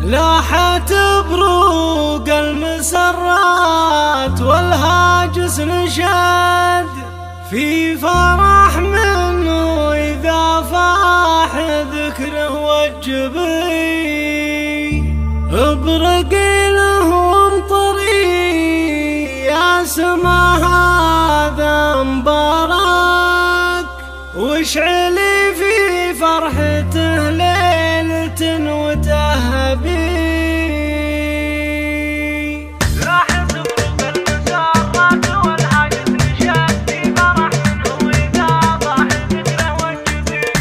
لاحت بروق المسرات والهاجس نشد في فرح منه إذا فاح ذكره والجبي ابرقي لهم طريق يا سما هذا مبارك واشعلي في فرحته ليلة وتهبي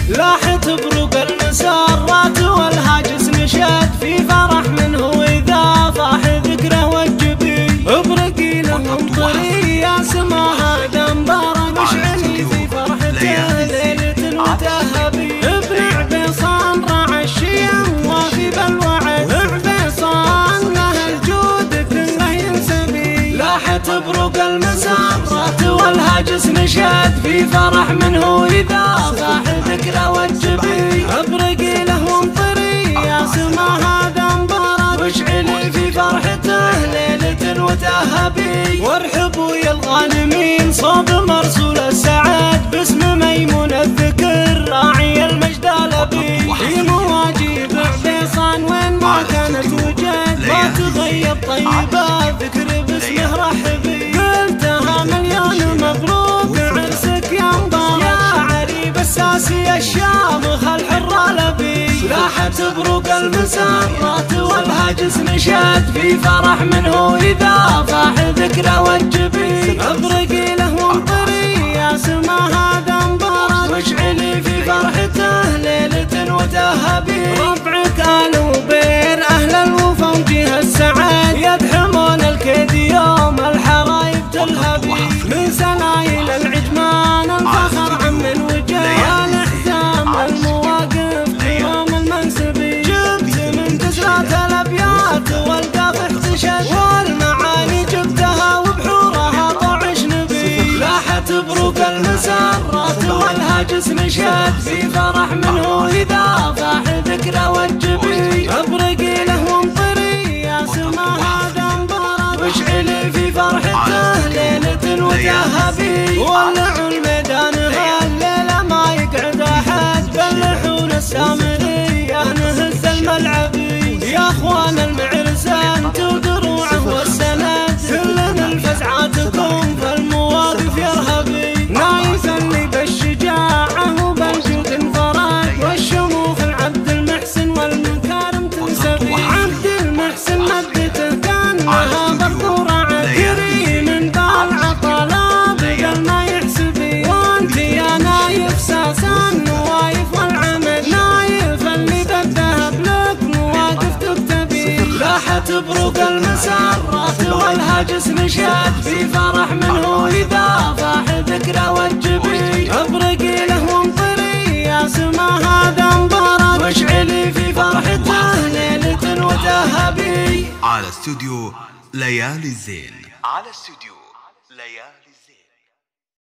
لاحت بروق المسرات والهاجس نشد في فرح منه إذا فاح ذكره والجبي ابرقي لهم طريق يا سما هذا مبارك واشعلي في فرحته ليلة وتهبي ابن عبيصان راعى الشيم وافي بالوعد عبيصان له الجود كله ينسبي لاحت بروق المسرات والهاجس نشد في فرح منه إذا فاح ذكره والجبي ابرقي لهم طريق يا سما هذا مبارك واشعلي في فرحته ليلة وتهبي وارحبوا يا الغانمين صوب مرسول السعد باسم ميمون الذكر راعي المجد الابي في مواجيب عبيصان وين ما كانت وجد ما تغيب طيبه ذكر باسمه رحبي قلتها مليون مبروك عرسك يا مبارك يا عريب الساسي الشامخ الحر الابي لاحت بروق المسرات والهاجس نشد في فرح منه إذا فاح ذكره والجبي ابرقي لهم طريق يا سما هذا مبارك واشعلي في فرحته ليلة وتهبي ربعك آل وبير أهل الوفا وجه السعد يدحمون الكيد يوم الحرايب تلهبي من سنايل العجمان الفخر عم الوجه والحزام المواقف يوم المنسبي جبت من كسرات الأبيات والقاف احتشد والمعاني جبتها وبحورها طعش نبي لاحت بروق المسرات والهاجس نشد في فرح منه إذا فاح ذكره والجبي ابرقي لهم طريق يا سما هذا مبارك واشعلي في فرحته ليلة وتهبي ولعوا الميدان هالليلة ما يقعد أحد بلحون السامرية نهز الملعبي يا اخوان المعرسان تودروعه والسند كلنا الفزعاتكم فالمواقف يرهبي نايف اللي بالشجاعة وبالجود انفرد والشموخ العبد المحسن والمكارم تنسبي عبد المحسن مدته كانها بطورة عكري من بالعطا لا بقل ما يحسبي وانت يا نايف ساسان نوايف والعمد نايف اللي بالذهب لك مواقف تكتبي لاحت بروق المسرات والهاجس نشد في فرح منه إذا فاح ذكره والجبي ابرقي لهم طريق يا سما هذا مبارك واشعلي في فرحته ليلة وتهبي على استوديو ليالي الزين. على استوديو ليالي